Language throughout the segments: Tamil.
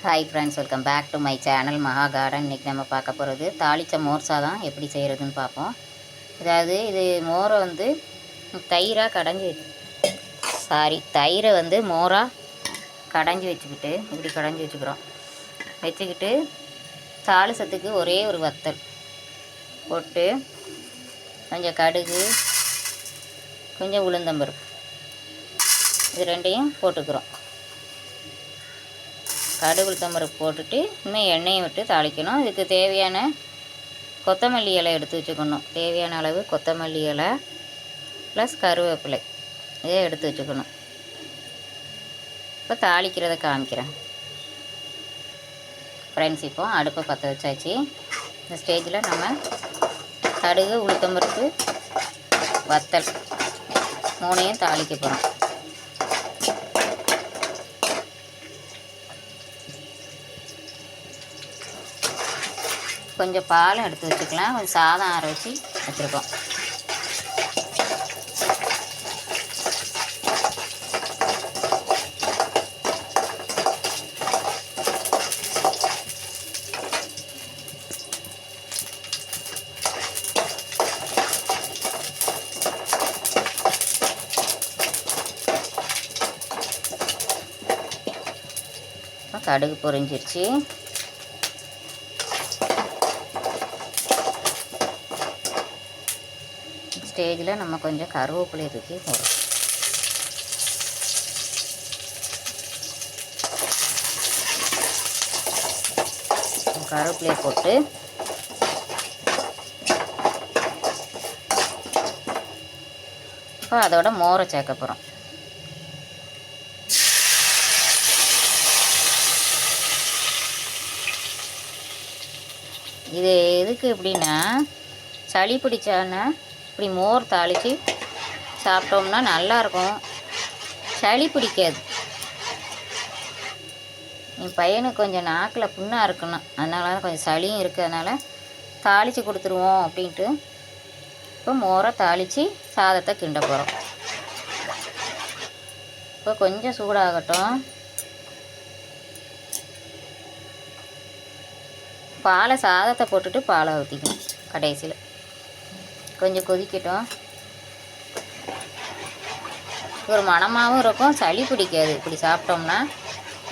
Hi friends, welcome back to my channel Maha Garden. இன்றைக்கி நம்ம பார்க்க போகிறது தாளித்த மோர் சாதம் எப்படி செய்கிறதுன்னு பார்ப்போம். அதாவது இது மோரை வந்து தயிரை வந்து மோராக கடைஞ்சி வச்சுக்கிட்டு இப்படி கடைஞ்சி வச்சுக்கிட்டு தாளிசத்துக்கு ஒரே ஒரு வத்தல் போட்டு கொஞ்சம் கடுகு, கொஞ்சம் உளுந்தம்பருப்பு, இது ரெண்டையும் போட்டுக்கிறோம். கடுகு உளுத்தம்பருப்பு போட்டுட்டு இன்னும் எண்ணெயை விட்டு தாளிக்கணும். இதுக்கு தேவையான கொத்தமல்லி இலை எடுத்து வச்சுக்கணும். தேவையான அளவு கொத்தமல்லி இலை ப்ளஸ் கருவேப்பிலை இதை எடுத்து வச்சுக்கணும். இப்போ தாளிக்கிறத காமிக்கிறேன் ஃப்ரெண்ட்ஸ். இப்போ அடுப்பை பற்ற வச்சாச்சு. இந்த ஸ்டேஜில் நம்ம கடுகு உளுத்தம்பருப்பு வத்தல் மூணையும் தாளிக்க போகிறோம். கொஞ்சம் பாலும் எடுத்து வச்சுக்கலாம். கொஞ்சம் சாதம் ஆற வச்சு வச்சுருக்கோம். கடுகு பொரிஞ்சிருச்சு. ஸ்டேஜில் நம்ம கொஞ்சம் கருவேப்பிலை தூக்கி போடுறோம். கருவேப்பிலையை போட்டு இப்போ அதோட மோரை சேர்க்க போகிறோம். இது எதுக்கு எப்படின்னா, சளி பிடிச்சான்னா இப்படி மோர் தாளித்து சாப்பிட்டோம்னா நல்லாயிருக்கும், சளி பிடிக்காது. என் பையனுக்கு கொஞ்சம் நாக்கில் புண்ணாக இருக்கணும், அதனால தான் கொஞ்சம் சளியும் இருக்குது, அதனால் தாளித்து கொடுத்துருவோம் அப்படின்ட்டு இப்போ மோரை தாளித்து சாதத்தை கிண்ட போகிறோம். இப்போ கொஞ்சம் சூடாகட்டும். பாலை சாதத்தை போட்டுட்டு பாலை ஊற்றிக்கணும். கடைசியில் கொஞ்சம் கொதிக்கட்டும். ஒரு மணமாகவும் இருக்கும், சளி பிடிக்காது. இப்படி சாப்பிட்டோம்னா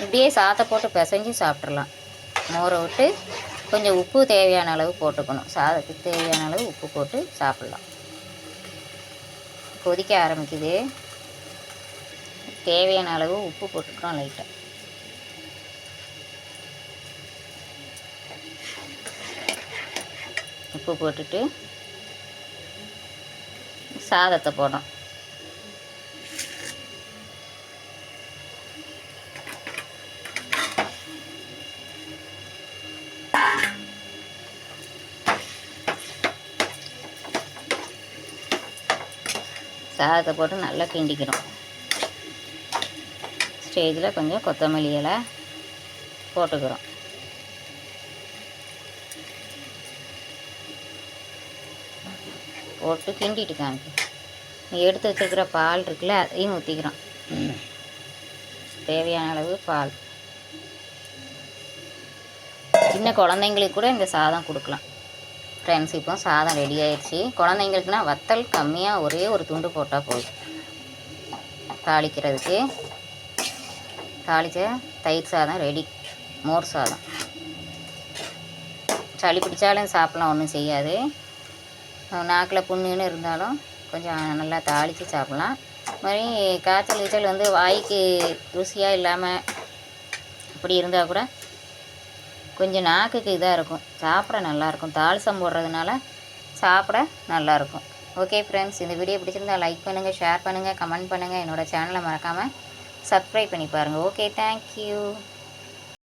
இப்படியே சாதத்தை போட்டு பிசைஞ்சு சாப்பிட்றலாம். மோரை விட்டு கொஞ்சம் உப்பு தேவையான அளவு போட்டுக்கணும். சாதத்துக்கு தேவையான அளவு உப்பு போட்டு சாப்பிட்லாம். கொதிக்க ஆரம்பிக்குது. தேவையான அளவு உப்பு போட்டுக்கிறோம். லைட்டாக உப்பு போட்டுட்டு சாதத்தை போடுறோம். சாதத்தை போட்டு நல்லா கிண்டிக்கிறோம். ஸ்டேஜில் கொஞ்சம் கொத்தமல்லி இலை போட்டுக்கிறோம். போட்டு கிண்டிட்டு காமிக்கும். எடுத்து வச்சுருக்கிற பால் இருக்குல்ல, அதையும் ஊற்றிக்கிறோம். தேவையான அளவு பால். சின்ன குழந்தைங்களுக்கு கூட இந்த சாதம் கொடுக்கலாம் ஃப்ரெண்ட்ஸ். இப்போ சாதம் ரெடி ஆயிடுச்சு. குழந்தைங்களுக்குனா வத்தல் கம்மியாக ஒரே ஒரு துண்டு போட்டால் போதும். தாளிக்கிறதுக்கு தாளித்த தயிர் சாதம் ரெடி. மோர் சாதம் சளி பிடிச்சாலும் சாப்பிட்லாம், ஒன்றும் செய்யாது. நாக்கில் புண்ணுன்னு இருந்தாலும் கொஞ்சம் நல்லா தாளித்து சாப்பிட்லாம். மாதிரி காய்ச்சல் வந்து வாய்க்கு ருசியாக இல்லாமல் இப்படி இருந்தால் கூட கொஞ்சம் நாக்குக்கு இதாக இருக்கும், சாப்பிட நல்லாயிருக்கும். தாளிசம் போடுறதுனால சாப்பிட நல்லாயிருக்கும். ஓகே ஃப்ரெண்ட்ஸ், இந்த வீடியோ பிடிச்சிருந்தால் லைக் பண்ணுங்கள், ஷேர் பண்ணுங்கள், கமெண்ட் பண்ணுங்கள். என்னோடய சேனலை மறக்காமல் சப்ஸ்கிரைப் பண்ணி பாருங்கள். Okay, thank you.